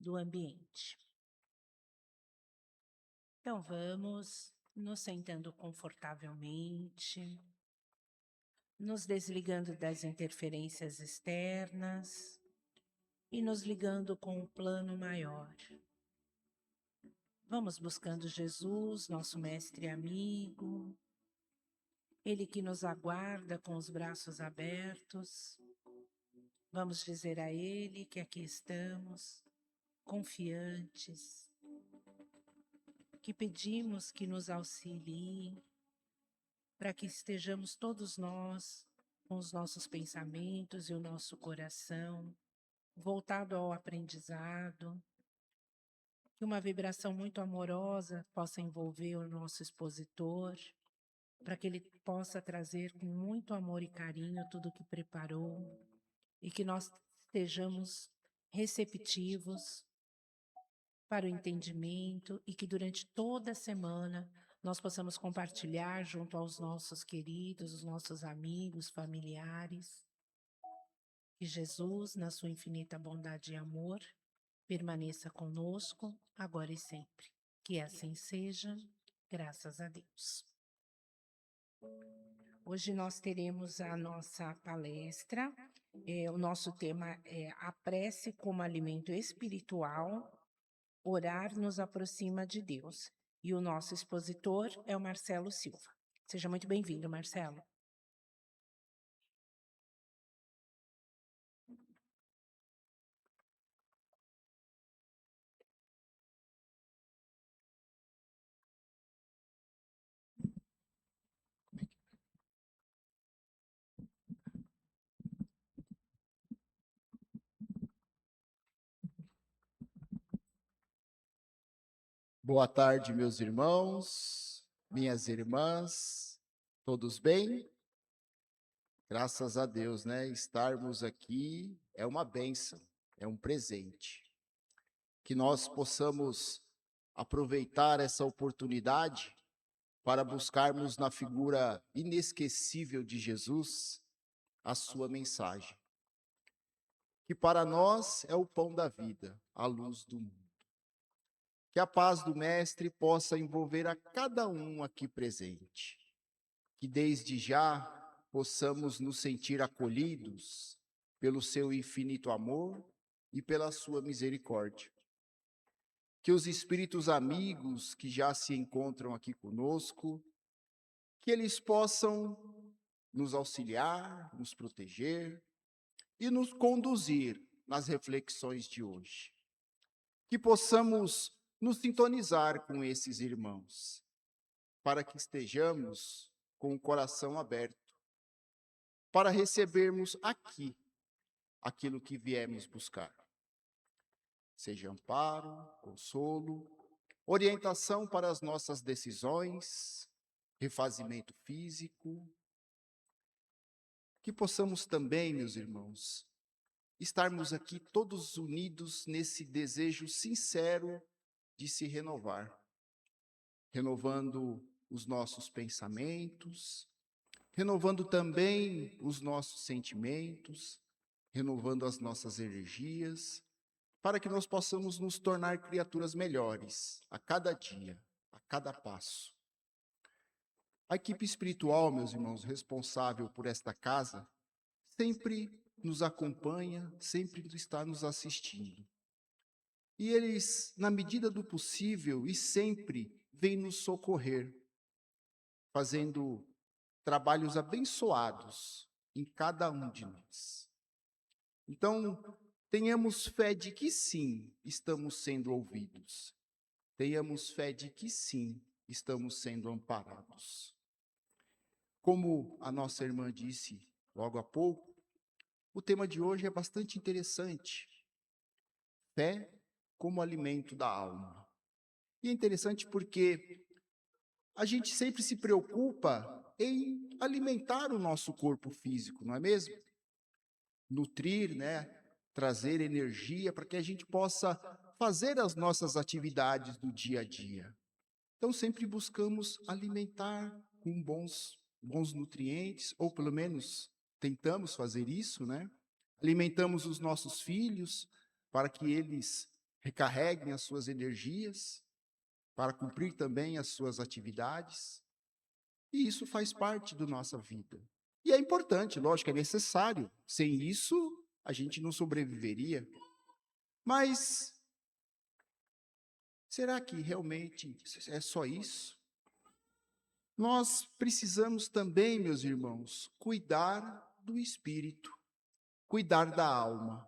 do ambiente. Então, vamos nos sentando confortavelmente, nos desligando das interferências externas e nos ligando com o plano maior. Vamos buscando Jesus, nosso mestre e amigo, ele que nos aguarda com os braços abertos. Vamos dizer a ele que aqui estamos, confiantes, que pedimos que nos auxilie, para que estejamos todos nós com os nossos pensamentos e o nosso coração voltado ao aprendizado, que uma vibração muito amorosa possa envolver o nosso expositor, para que ele possa trazer com muito amor e carinho tudo o que preparou e que nós estejamos receptivos para o entendimento e que durante toda a semana nós possamos compartilhar junto aos nossos queridos, os nossos amigos, familiares. Que Jesus, na sua infinita bondade e amor, permaneça conosco, agora e sempre. Que assim seja, graças a Deus. Hoje nós teremos a nossa palestra, o nosso tema é a prece como alimento espiritual, orar nos aproxima de Deus. E o nosso expositor é o Marcelo Silva. Seja muito bem-vindo, Marcelo. Boa tarde, meus irmãos, minhas irmãs, todos bem? Graças a Deus, né? Estarmos aqui é uma bênção, é um presente. Que nós possamos aproveitar essa oportunidade para buscarmos na figura inesquecível de Jesus a sua mensagem, que para nós é o pão da vida, a luz do mundo. Que a paz do Mestre possa envolver a cada um aqui presente. Que desde já possamos nos sentir acolhidos pelo seu infinito amor e pela sua misericórdia. Que os espíritos amigos que já se encontram aqui conosco, que eles possam nos auxiliar, nos proteger e nos conduzir nas reflexões de hoje. Que possamos nos sintonizar com esses irmãos, para que estejamos com o coração aberto, para recebermos aqui aquilo que viemos buscar. Seja amparo, consolo, orientação para as nossas decisões, refazimento físico. Que possamos também, meus irmãos, estarmos aqui todos unidos nesse desejo sincero de se renovar, renovando os nossos pensamentos, renovando também os nossos sentimentos, renovando as nossas energias, para que nós possamos nos tornar criaturas melhores a cada dia, a cada passo. A equipe espiritual, meus irmãos, responsável por esta casa, sempre nos acompanha, sempre está nos assistindo. E eles, na medida do possível e sempre, vêm nos socorrer, fazendo trabalhos abençoados em cada um de nós. Então, tenhamos fé de que sim, estamos sendo ouvidos. Tenhamos fé de que sim, estamos sendo amparados. Como a nossa irmã disse logo há pouco, o tema de hoje é bastante interessante. Fé como alimento da alma. E é interessante porque a gente sempre se preocupa em alimentar o nosso corpo físico, não é mesmo? Nutrir, né? Trazer energia para que a gente possa fazer as nossas atividades do dia a dia. Então, sempre buscamos alimentar com bons nutrientes, ou pelo menos tentamos fazer isso, né? Alimentamos os nossos filhos para que eles recarreguem as suas energias para cumprir também as suas atividades. E isso faz parte da nossa vida. E é importante, lógico, é necessário. Sem isso, a gente não sobreviveria. Mas será que realmente é só isso? Nós precisamos também, meus irmãos, cuidar do espírito, cuidar da alma.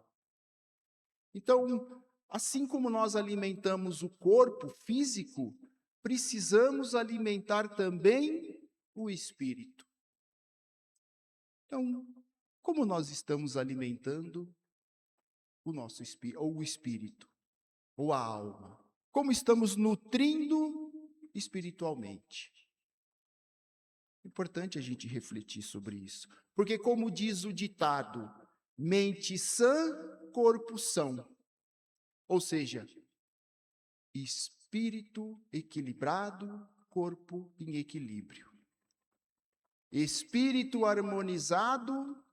Então, assim como nós alimentamos o corpo físico, precisamos alimentar também o espírito. Então, como nós estamos alimentando o nosso espírito, ou o espírito, ou a alma? Como estamos nutrindo espiritualmente? É importante a gente refletir sobre isso, porque como diz o ditado, mente sã, corpo são. Ou seja, espírito equilibrado, corpo em equilíbrio. Espírito harmonizado,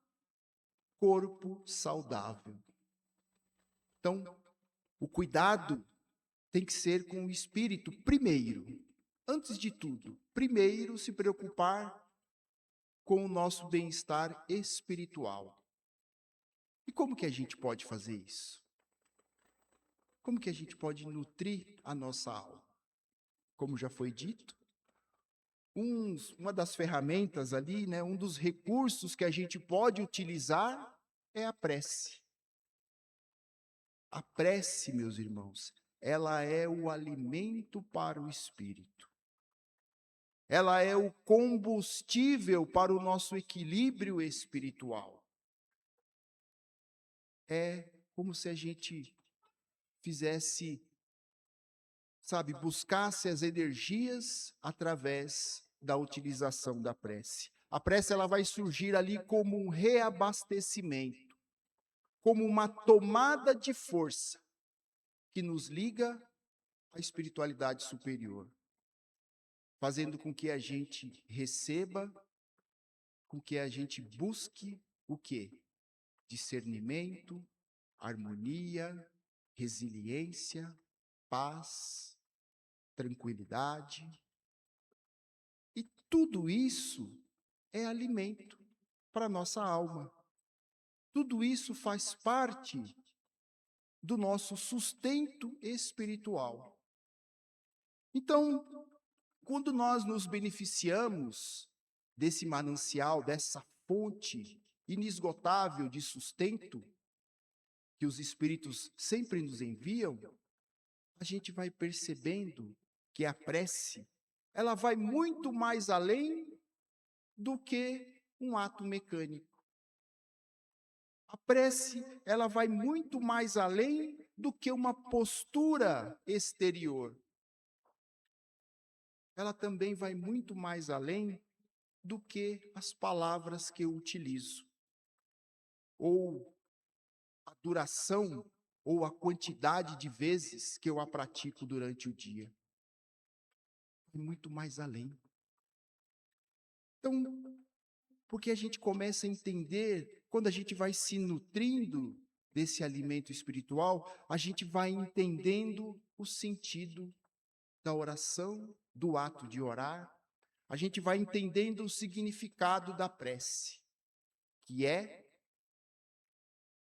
corpo saudável. Então, o cuidado tem que ser com o espírito primeiro. Antes de tudo, primeiro se preocupar com o nosso bem-estar espiritual. E como que a gente pode fazer isso? Como que a gente pode nutrir a nossa alma? Como já foi dito, uma das ferramentas ali, né, um dos recursos que a gente pode utilizar é a prece. A prece, meus irmãos, ela é o alimento para o espírito. Ela é o combustível para o nosso equilíbrio espiritual. É como se a gente fizesse, sabe, buscasse as energias através da utilização da prece. A prece ela vai surgir ali como um reabastecimento, como uma tomada de força que nos liga à espiritualidade superior, fazendo com que a gente receba, com que a gente busque o quê? Discernimento, harmonia, resiliência, paz, tranquilidade. E tudo isso é alimento para a nossa alma. Tudo isso faz parte do nosso sustento espiritual. Então, quando nós nos beneficiamos desse manancial, dessa fonte inesgotável de sustento que os espíritos sempre nos enviam, a gente vai percebendo que a prece, ela vai muito mais além do que um ato mecânico. A prece, ela vai muito mais além do que uma postura exterior. Ela também vai muito mais além do que as palavras que eu utilizo, ou a duração, ou a quantidade de vezes que eu a pratico durante o dia. É muito mais além. Então, porque a gente começa a entender, quando a gente vai se nutrindo desse alimento espiritual, a gente vai entendendo o sentido da oração, do ato de orar, a gente vai entendendo o significado da prece, que é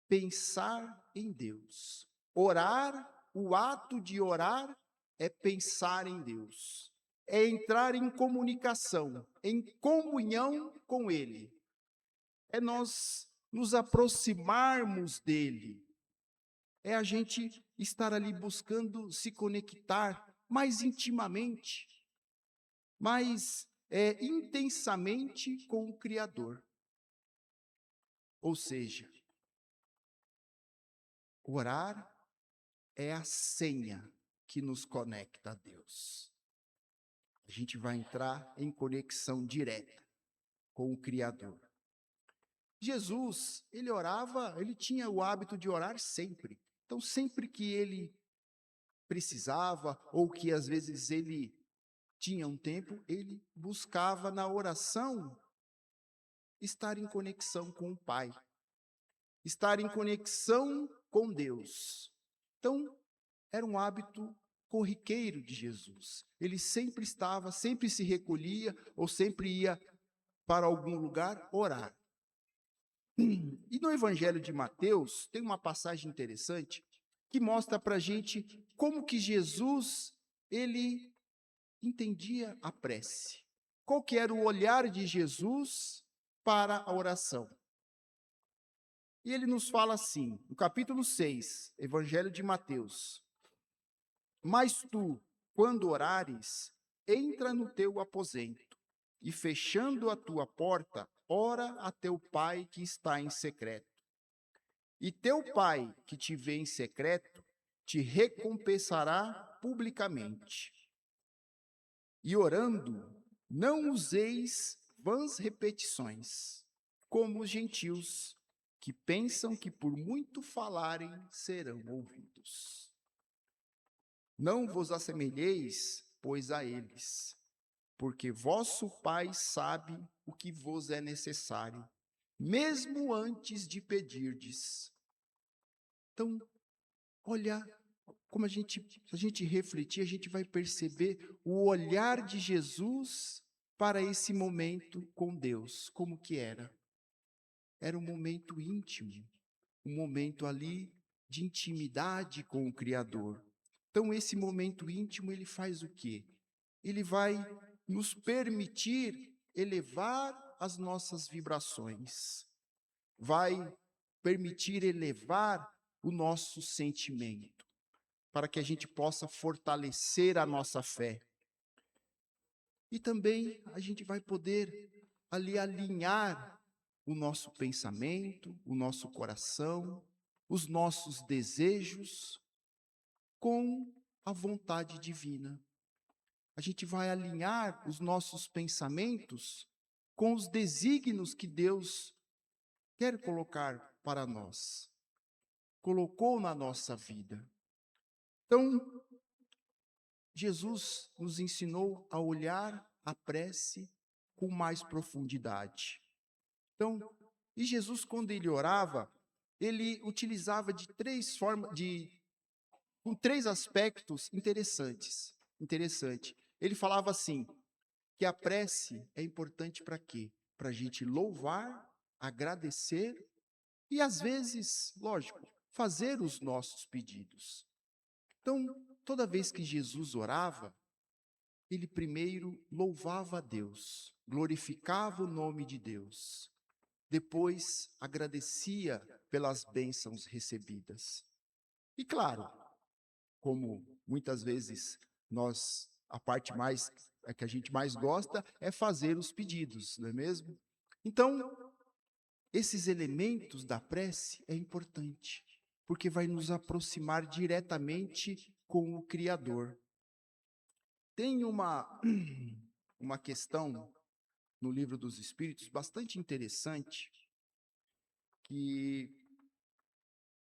pensar em Deus. Orar, o ato de orar é pensar em Deus, é entrar em comunicação, em comunhão com Ele. É nós nos aproximarmos dele, é a gente estar ali buscando se conectar mais intimamente, mais intensamente com o Criador. Ou seja, orar é a senha que nos conecta a Deus. A gente vai entrar em conexão direta com o Criador. Jesus, ele orava, ele tinha o hábito de orar sempre. Então, sempre que ele precisava, ou que às vezes ele tinha um tempo, ele buscava na oração estar em conexão com o Pai, estar em conexão com Deus. Então, era um hábito corriqueiro de Jesus. Ele sempre estava, sempre se recolhia ou sempre ia para algum lugar orar. E no Evangelho de Mateus tem uma passagem interessante que mostra para a gente como que Jesus ele entendia a prece. Qual que era o olhar de Jesus para a oração? E ele nos fala assim, no capítulo 6, Evangelho de Mateus: Mas tu, quando orares, entra no teu aposento, e fechando a tua porta, ora a teu pai que está em secreto. E teu pai que te vê em secreto, te recompensará publicamente. E orando, não useis vãs repetições, como os gentios, que pensam que por muito falarem serão ouvidos. Não vos assemelheis, pois, a eles, porque vosso Pai sabe o que vos é necessário, mesmo antes de pedirdes. Então, olha como se a gente refletir, a gente vai perceber o olhar de Jesus para esse momento com Deus, como que era. Era um momento íntimo, um momento ali de intimidade com o Criador. Então, esse momento íntimo, ele faz o quê? Ele vai nos permitir elevar as nossas vibrações, vai permitir elevar o nosso sentimento, para que a gente possa fortalecer a nossa fé. E também a gente vai poder ali alinhar o nosso pensamento, o nosso coração, os nossos desejos com a vontade divina. A gente vai alinhar os nossos pensamentos com os desígnios que Deus quer colocar para nós, colocou na nossa vida. Então, Jesus nos ensinou a olhar a prece com mais profundidade. Então, e Jesus, quando ele orava, ele utilizava de três formas, com três aspectos interessantes. Ele falava assim, que a prece é importante para quê? Para a gente louvar, agradecer e, às vezes, lógico, fazer os nossos pedidos. Então, toda vez que Jesus orava, ele primeiro louvava a Deus, glorificava o nome de Deus, depois agradecia pelas bênçãos recebidas. E claro, como muitas vezes a parte mais que a gente mais gosta é fazer os pedidos, não é mesmo? Então, esses elementos da prece é importante, porque vai nos aproximar diretamente com o Criador. Tem uma questão no Livro dos Espíritos bastante interessante, que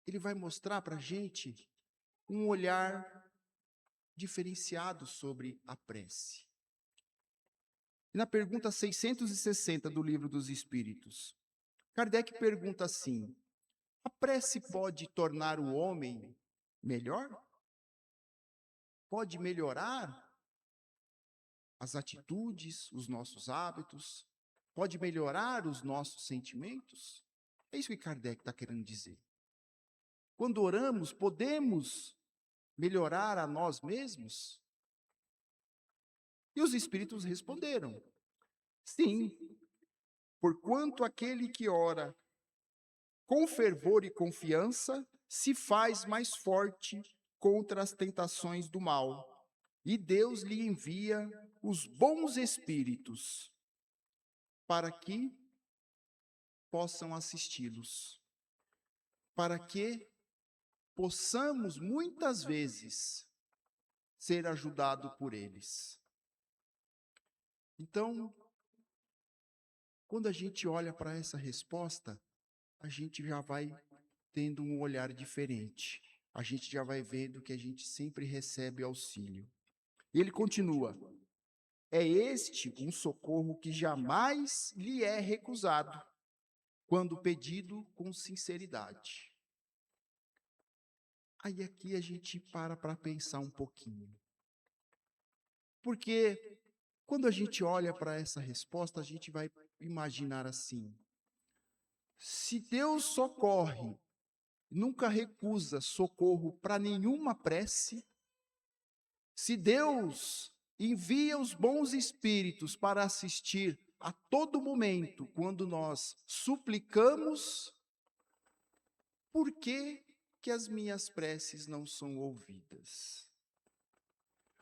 ele vai mostrar para a gente um olhar diferenciado sobre a prece. Na pergunta 660 do Livro dos Espíritos, Kardec pergunta assim: a prece pode tornar o homem melhor? Pode melhorar as atitudes, os nossos hábitos? Pode melhorar os nossos sentimentos? É isso que Kardec está querendo dizer. Quando oramos, podemos melhorar a nós mesmos? E os espíritos responderam: sim, porquanto aquele que ora com fervor e confiança se faz mais forte contra as tentações do mal, e Deus lhe envia os bons espíritos para que possam assisti-los, para que possamos muitas vezes ser ajudado por eles. Então, quando a gente olha para essa resposta, a gente já vai tendo um olhar diferente. A gente já vai vendo que a gente sempre recebe auxílio. E ele continua: é este um socorro que jamais lhe é recusado, quando pedido com sinceridade. Aí aqui a gente para pensar um pouquinho. Porque quando a gente olha para essa resposta, a gente vai imaginar assim: se Deus socorre, nunca recusa socorro para nenhuma prece, se Deus envia os bons espíritos para assistir a todo momento quando nós suplicamos, por que que as minhas preces não são ouvidas?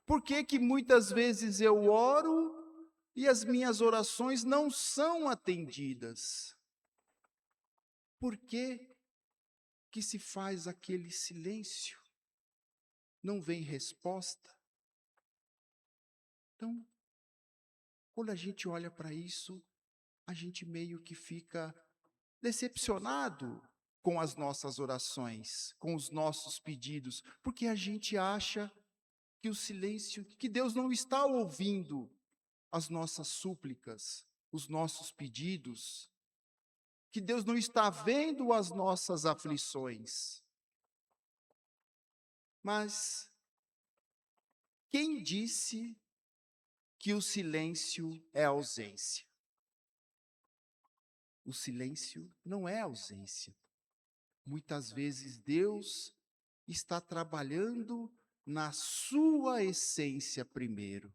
Por que que muitas vezes eu oro e as minhas orações não são atendidas? Por que que se faz aquele silêncio? Não vem resposta? Então, quando a gente olha para isso, a gente meio que fica decepcionado com as nossas orações, com os nossos pedidos, porque a gente acha que o silêncio, que Deus não está ouvindo as nossas súplicas, os nossos pedidos, que Deus não está vendo as nossas aflições. Mas quem disse que o silêncio é ausência? O silêncio não é ausência. Muitas vezes Deus está trabalhando na sua essência primeiro.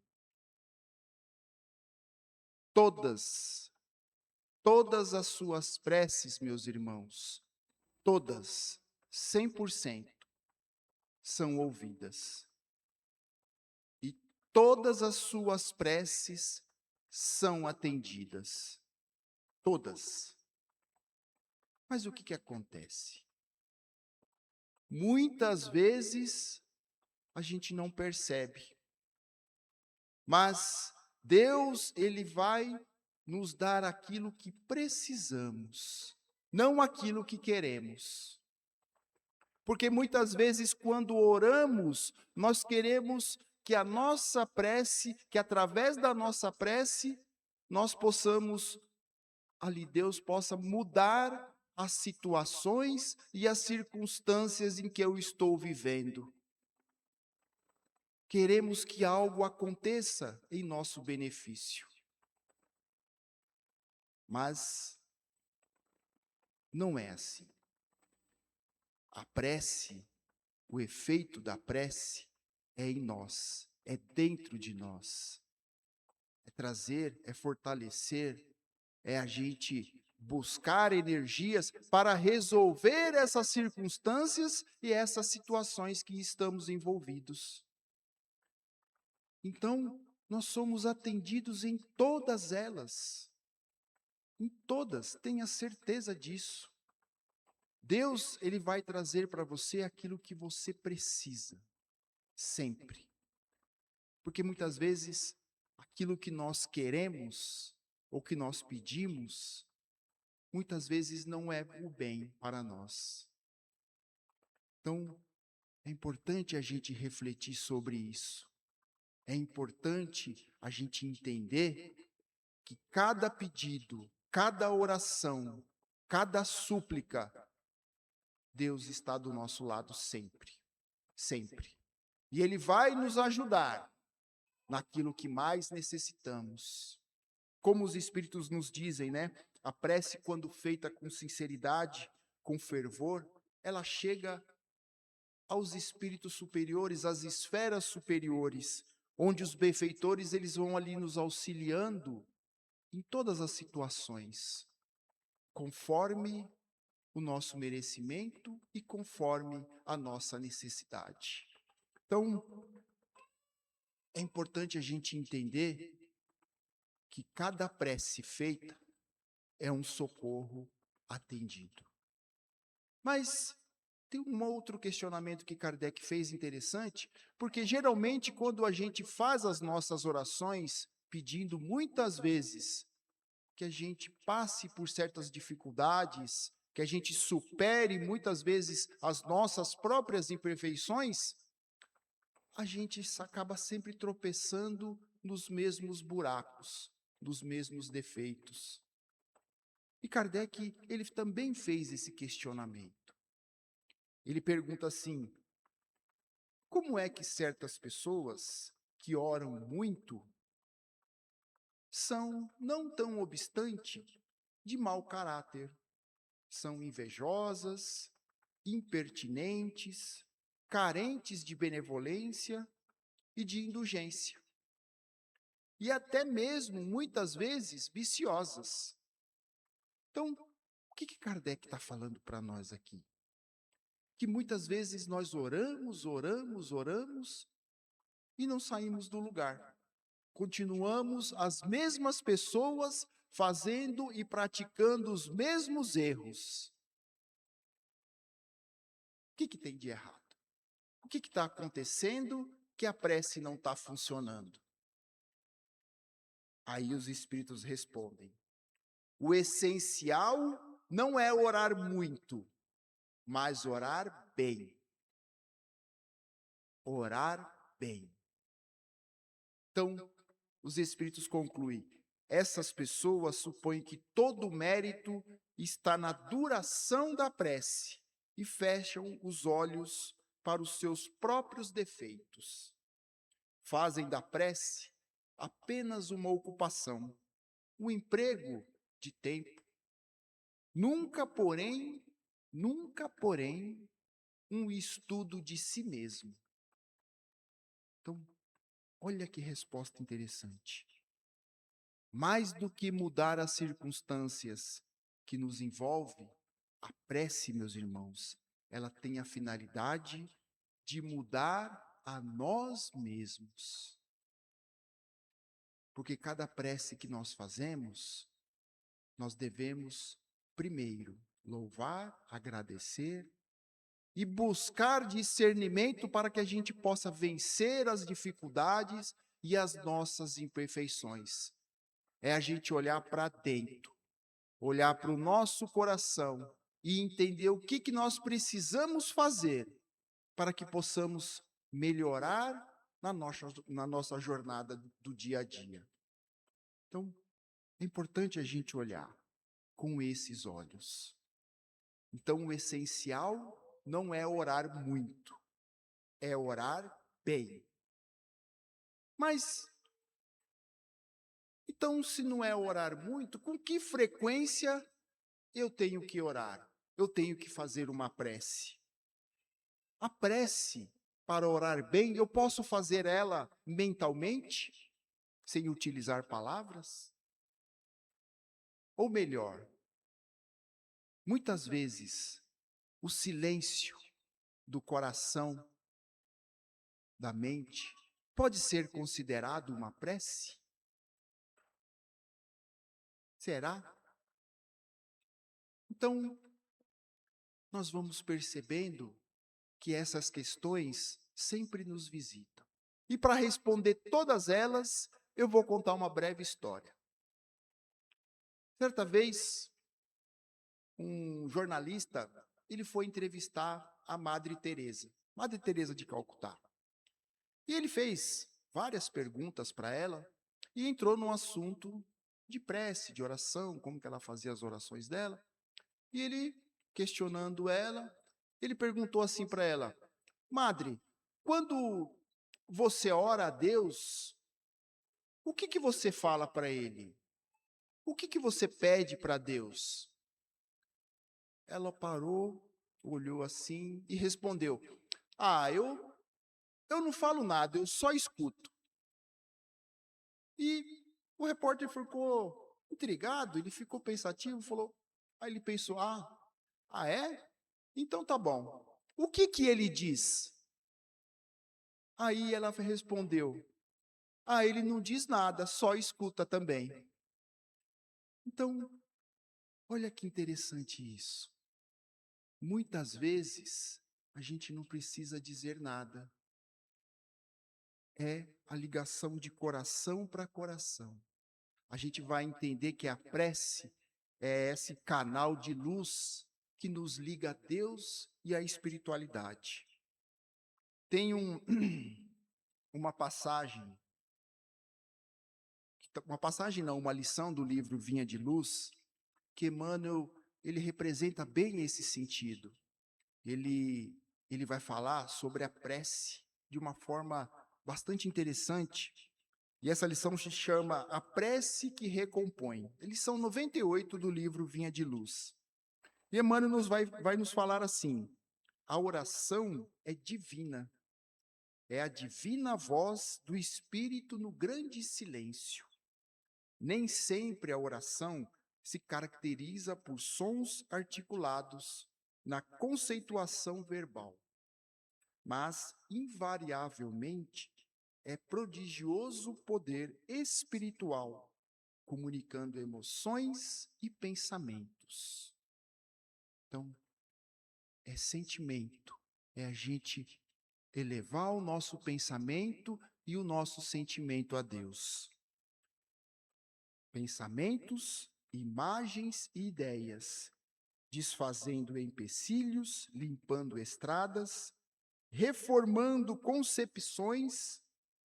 Todas as suas preces, meus irmãos, todas, 100%, são ouvidas. E todas as suas preces são atendidas. Todas. Mas o que que acontece? Muitas vezes a gente não percebe. Mas Deus, ele vai nos dar aquilo que precisamos, não aquilo que queremos. Porque muitas vezes, quando oramos, nós queremos que a nossa prece, que através da nossa prece, nós possamos, ali Deus possa mudar as situações e as circunstâncias em que eu estou vivendo. Queremos que algo aconteça em nosso benefício. Mas não é assim. A prece, o efeito da prece é em nós, é dentro de nós. É trazer, é fortalecer, é a gente buscar energias para resolver essas circunstâncias e essas situações que estamos envolvidos. Então, nós somos atendidos em todas elas. Em todas, tenha certeza disso. Deus, ele vai trazer para você aquilo que você precisa, sempre. Porque muitas vezes, aquilo que nós queremos, ou que nós pedimos, muitas vezes não é o bem para nós. Então, é importante a gente refletir sobre isso. É importante a gente entender que cada pedido, cada oração, cada súplica, Deus está do nosso lado sempre, sempre. E Ele vai nos ajudar naquilo que mais necessitamos. Como os Espíritos nos dizem, né? A prece, quando feita com sinceridade, com fervor, ela chega aos espíritos superiores, às esferas superiores, onde os benfeitores eles vão ali nos auxiliando em todas as situações, conforme o nosso merecimento e conforme a nossa necessidade. Então, é importante a gente entender que cada prece feita é um socorro atendido. Mas tem um outro questionamento que Kardec fez interessante, porque geralmente quando a gente faz as nossas orações, pedindo muitas vezes que a gente passe por certas dificuldades, que a gente supere muitas vezes as nossas próprias imperfeições, a gente acaba sempre tropeçando nos mesmos buracos, nos mesmos defeitos. E Kardec, ele também fez esse questionamento. Ele pergunta assim: como é que certas pessoas que oram muito são, não tão obstante, de mau caráter, são invejosas, impertinentes, carentes de benevolência e de indulgência, e até mesmo, muitas vezes, viciosas. Então, o que Kardec está falando para nós aqui? Que muitas vezes nós oramos e não saímos do lugar. Continuamos as mesmas pessoas fazendo e praticando os mesmos erros. O que tem de errado? O que está acontecendo que a prece não está funcionando? Aí os espíritos respondem: o essencial não é orar muito, mas orar bem. Orar bem. Então, os espíritos concluem: essas pessoas supõem que todo o mérito está na duração da prece e fecham os olhos para os seus próprios defeitos. Fazem da prece apenas uma ocupação, um emprego de tempo. Nunca, porém, um estudo de si mesmo. Então, olha que resposta interessante. Mais do que mudar as circunstâncias que nos envolvem, a prece, meus irmãos, ela tem a finalidade de mudar a nós mesmos. Porque cada prece que nós fazemos, nós devemos, primeiro, louvar, agradecer e buscar discernimento para que a gente possa vencer as dificuldades e as nossas imperfeições. É a gente olhar para dentro, olhar para o nosso coração e entender o que nós precisamos fazer para que possamos melhorar na nossa jornada do dia a dia. Então, é importante a gente olhar com esses olhos. Então, o essencial não é orar muito, é orar bem. Mas, então, se não é orar muito, com que frequência eu tenho que orar? Eu tenho que fazer uma prece. A prece, para orar bem, eu posso fazer ela mentalmente, sem utilizar palavras? Ou melhor, muitas vezes, o silêncio do coração, da mente, pode ser considerado uma prece? Será? Então, nós vamos percebendo que essas questões sempre nos visitam. E para responder todas elas, eu vou contar uma breve história. Certa vez, um jornalista, ele foi entrevistar a Madre Teresa de Calcutá. E ele fez várias perguntas para ela e entrou num assunto de prece, de oração, como que ela fazia as orações dela. E ele, questionando ela, ele perguntou assim para ela: Madre, quando você ora a Deus, o que você fala para Ele? O que você pede para Deus? Ela parou, olhou assim e respondeu: eu não falo nada, eu só escuto. E o repórter ficou intrigado, ele ficou pensativo, falou, aí ele pensou, é? Então tá bom. O que ele diz? Aí ela respondeu, ele não diz nada, só escuta também. Então, olha que interessante isso. Muitas vezes, a gente não precisa dizer nada. É a ligação de coração para coração. A gente vai entender que a prece é esse canal de luz que nos liga a Deus e à espiritualidade. Tem uma lição do livro Vinha de Luz, que Emmanuel, ele representa bem esse sentido. Ele vai falar sobre a prece de uma forma bastante interessante. E essa lição se chama A Prece que Recompõe. É lição 98 do livro Vinha de Luz. E Emmanuel vai nos falar assim: a oração é divina. É a divina voz do Espírito no grande silêncio. Nem sempre a oração se caracteriza por sons articulados na conceituação verbal, mas, invariavelmente, é prodigioso poder espiritual, comunicando emoções e pensamentos. Então, é sentimento, é a gente elevar o nosso pensamento e o nosso sentimento a Deus. Pensamentos, imagens e ideias, desfazendo empecilhos, limpando estradas, reformando concepções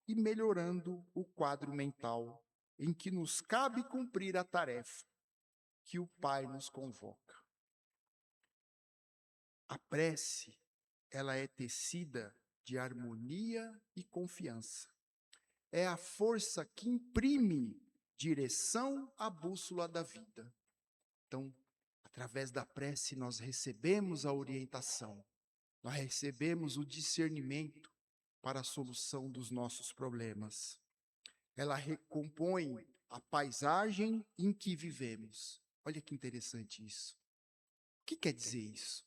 e melhorando o quadro mental em que nos cabe cumprir a tarefa que o Pai nos convoca. A prece, ela é tecida de harmonia e confiança. É a força que imprime direção à bússola da vida. Então, através da prece, nós recebemos a orientação, nós recebemos o discernimento para a solução dos nossos problemas. Ela recompõe a paisagem em que vivemos. Olha que interessante isso. O que quer dizer isso?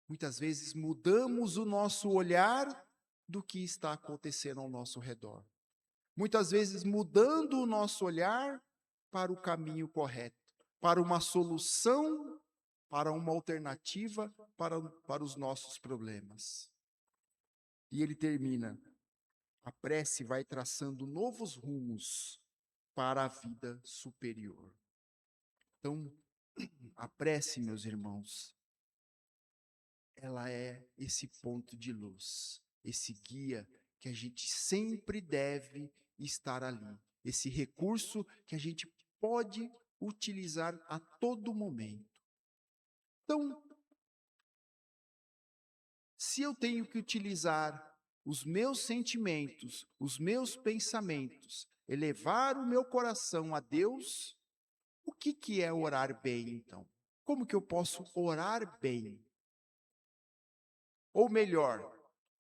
Muitas vezes mudamos o nosso olhar do que está acontecendo ao nosso redor. Muitas vezes mudando o nosso olhar para o caminho correto, para uma solução, para uma alternativa para os nossos problemas. E ele termina: a prece vai traçando novos rumos para a vida superior. Então, a prece, meus irmãos, ela é esse ponto de luz, esse guia que a gente sempre deve estar ali, esse recurso que a gente pode utilizar a todo momento. Então, se eu tenho que utilizar os meus sentimentos, os meus pensamentos, elevar o meu coração a Deus, o que é orar bem, então? Como que eu posso orar bem? Ou melhor,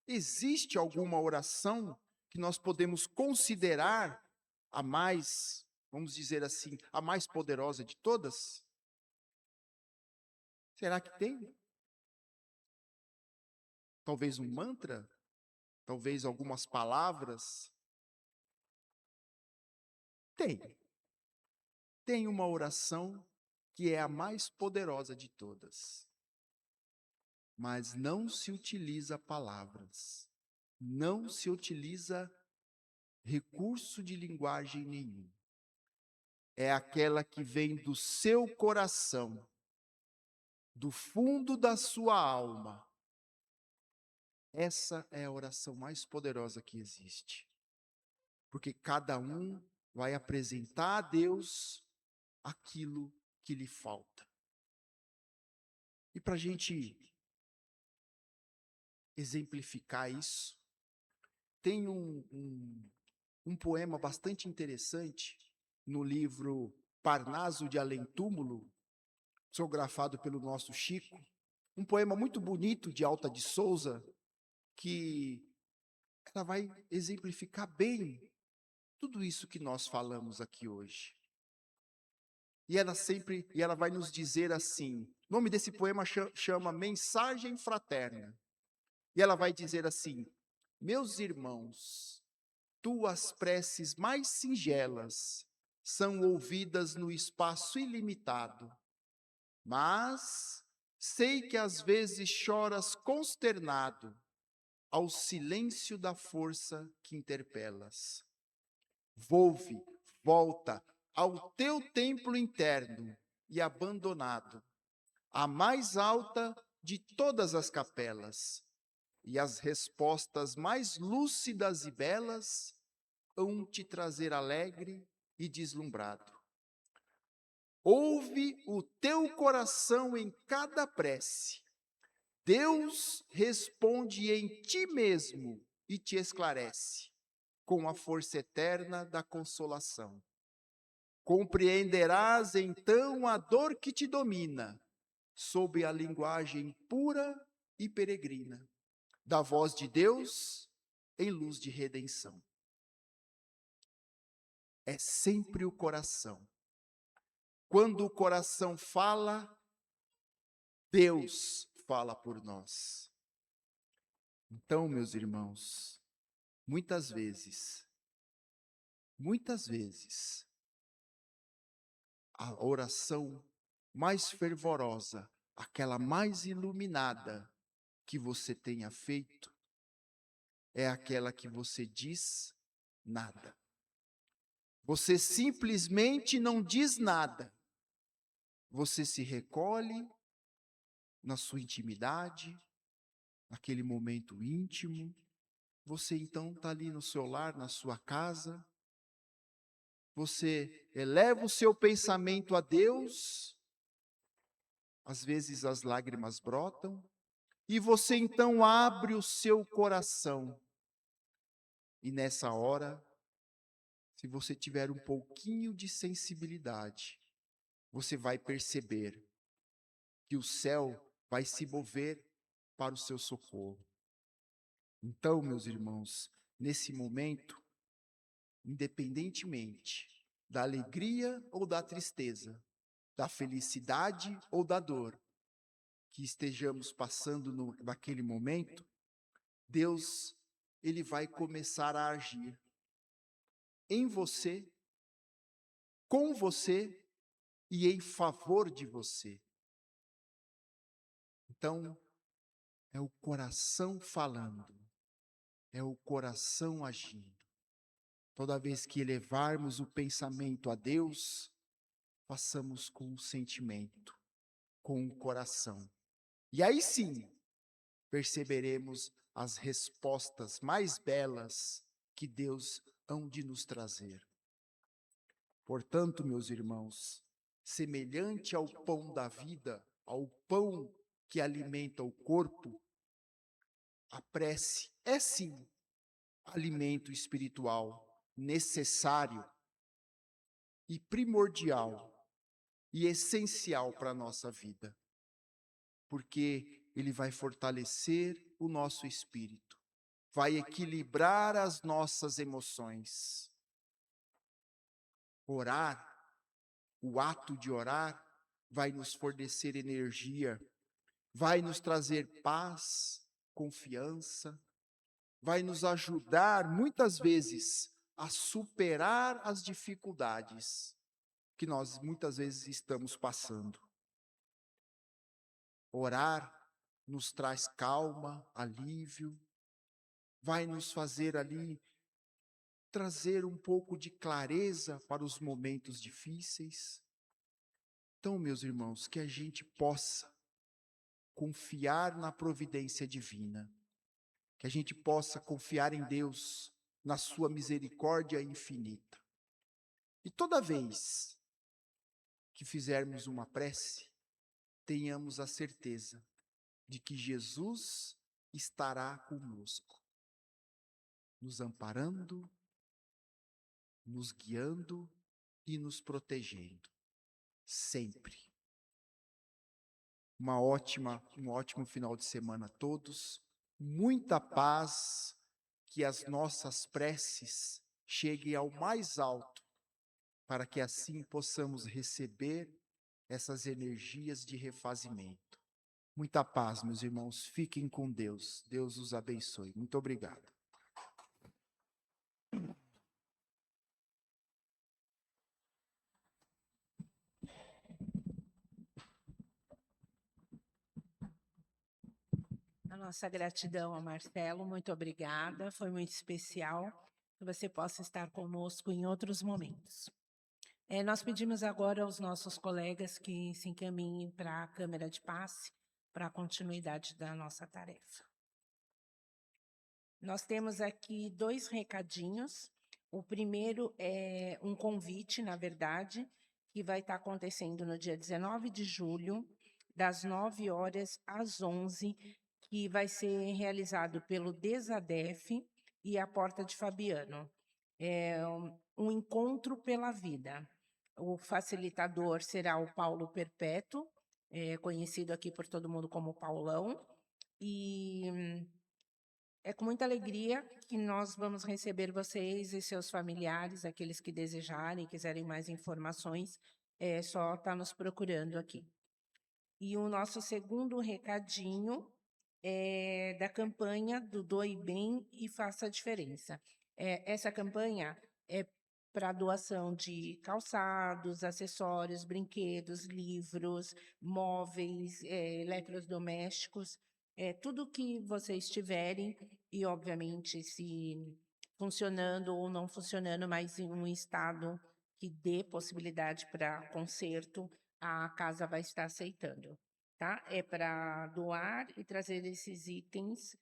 existe alguma oração que nós podemos considerar a mais, vamos dizer assim, a mais poderosa de todas? Será que tem? Talvez um mantra? Talvez algumas palavras? Tem. Tem uma oração que é a mais poderosa de todas. Mas não se utiliza palavras. Não se utiliza recurso de linguagem nenhum. É aquela que vem do seu coração, do fundo da sua alma. Essa é a oração mais poderosa que existe. Porque cada um vai apresentar a Deus aquilo que lhe falta. E para a gente exemplificar isso, tem um poema bastante interessante no livro Parnaso de Além-Túmulo, psicografado pelo nosso Chico, um poema muito bonito de Alta de Souza, que ela vai exemplificar bem tudo isso que nós falamos aqui hoje. E ela vai nos dizer assim, o nome desse poema chama Mensagem Fraterna. E ela vai dizer assim: meus irmãos, tuas preces mais singelas são ouvidas no espaço ilimitado, mas sei que às vezes choras consternado ao silêncio da força que interpelas. Volta ao teu templo interno e abandonado, a mais alta de todas as capelas, e as respostas mais lúcidas e belas hão te trazer alegre e deslumbrado. Ouve o teu coração em cada prece. Deus responde em ti mesmo e te esclarece com a força eterna da consolação. Compreenderás então a dor que te domina, sob a linguagem pura e peregrina da voz de Deus em luz de redenção. É sempre o coração. Quando o coração fala, Deus fala por nós. Então, meus irmãos, muitas vezes, a oração mais fervorosa, aquela mais iluminada que você tenha feito, é aquela que você diz nada. Você simplesmente não diz nada. Você se recolhe na sua intimidade, naquele momento íntimo. Você então está ali no seu lar, na sua casa. Você eleva o seu pensamento a Deus. Às vezes as lágrimas brotam. E você então abre o seu coração. E nessa hora, se você tiver um pouquinho de sensibilidade, você vai perceber que o céu vai se mover para o seu socorro. Então, meus irmãos, nesse momento, independentemente da alegria ou da tristeza, da felicidade ou da dor que estejamos passando naquele momento, Deus, ele vai começar a agir em você, com você e em favor de você. Então, é o coração falando, é o coração agindo. Toda vez que elevarmos o pensamento a Deus, façamos com o sentimento, com o coração. E aí sim, perceberemos as respostas mais belas que Deus hão de nos trazer. Portanto, meus irmãos, semelhante ao pão da vida, ao pão que alimenta o corpo, a prece é sim alimento espiritual necessário e primordial e essencial para a nossa vida, porque ele vai fortalecer o nosso espírito, vai equilibrar as nossas emoções. Orar, o ato de orar, vai nos fornecer energia, vai nos trazer paz, confiança, vai nos ajudar muitas vezes a superar as dificuldades que nós muitas vezes estamos passando. Orar nos traz calma, alívio, vai nos fazer ali trazer um pouco de clareza para os momentos difíceis. Então, meus irmãos, que a gente possa confiar na providência divina, que a gente possa confiar em Deus, na sua misericórdia infinita. E toda vez que fizermos uma prece, tenhamos a certeza de que Jesus estará conosco, nos amparando, nos guiando e nos protegendo, sempre. Um ótimo final de semana a todos, muita paz, que as nossas preces cheguem ao mais alto, para que assim possamos receber essas energias de refazimento. Muita paz, meus irmãos, fiquem com Deus, Deus os abençoe. Muito obrigado. A nossa gratidão a Marcelo, muito obrigada, foi muito especial, que você possa estar conosco em outros momentos. Nós pedimos agora aos nossos colegas que se encaminhem para a câmara de passe, para a continuidade da nossa tarefa. Nós temos aqui 2 recadinhos. O primeiro é um convite, na verdade, que vai estar acontecendo no dia 19 de julho, das 9h às 11h, que vai ser realizado pelo DESADEF, e a Porta de Fabiano. É um encontro pela vida. O facilitador será o Paulo Perpétuo, conhecido aqui por todo mundo como Paulão, e é com muita alegria que nós vamos receber vocês e seus familiares, aqueles que desejarem, quiserem mais informações, é só estar nos procurando aqui. E o nosso segundo recadinho é da campanha do Doe Bem e Faça a Diferença. Essa campanha é para doação de calçados, acessórios, brinquedos, livros, móveis, eletrodomésticos, tudo que vocês tiverem e, obviamente, se funcionando ou não funcionando, mas em um estado que dê possibilidade para conserto, a casa vai estar aceitando, tá? É para doar e trazer esses itens,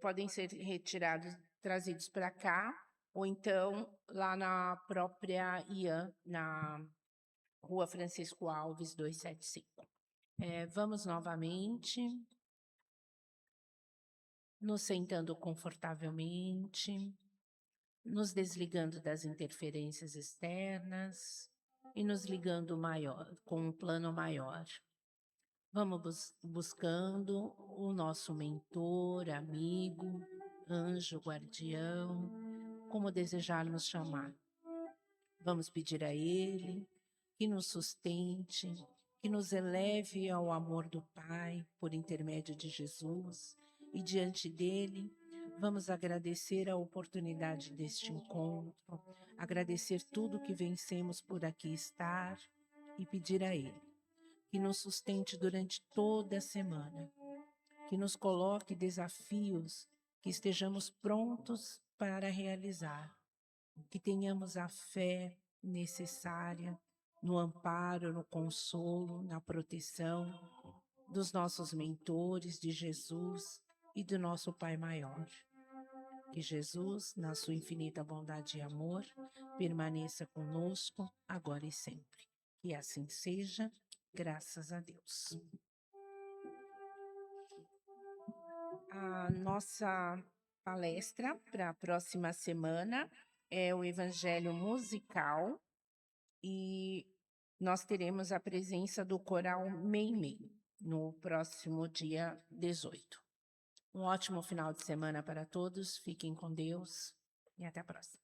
podem ser retirados, trazidos para cá, ou então lá na própria IAM, na Rua Francisco Alves, 275. Vamos novamente, nos sentando confortavelmente, nos desligando das interferências externas e nos ligando maior, com um plano maior. Vamos buscando o nosso mentor, amigo, anjo, guardião, como desejarmos chamar. Vamos pedir a Ele que nos sustente, que nos eleve ao amor do Pai por intermédio de Jesus, e diante dele vamos agradecer a oportunidade deste encontro, agradecer tudo que vencemos por aqui estar e pedir a Ele que nos sustente durante toda a semana, que nos coloque desafios que estejamos prontos para realizar, que tenhamos a fé necessária no amparo, no consolo, na proteção dos nossos mentores, de Jesus e do nosso Pai Maior. Que Jesus, na sua infinita bondade e amor, permaneça conosco agora e sempre. Que assim seja, graças a Deus. A nossa palestra para a próxima semana é o Evangelho Musical e nós teremos a presença do coral Meimei no próximo dia 18. Um ótimo final de semana para todos, fiquem com Deus e até a próxima.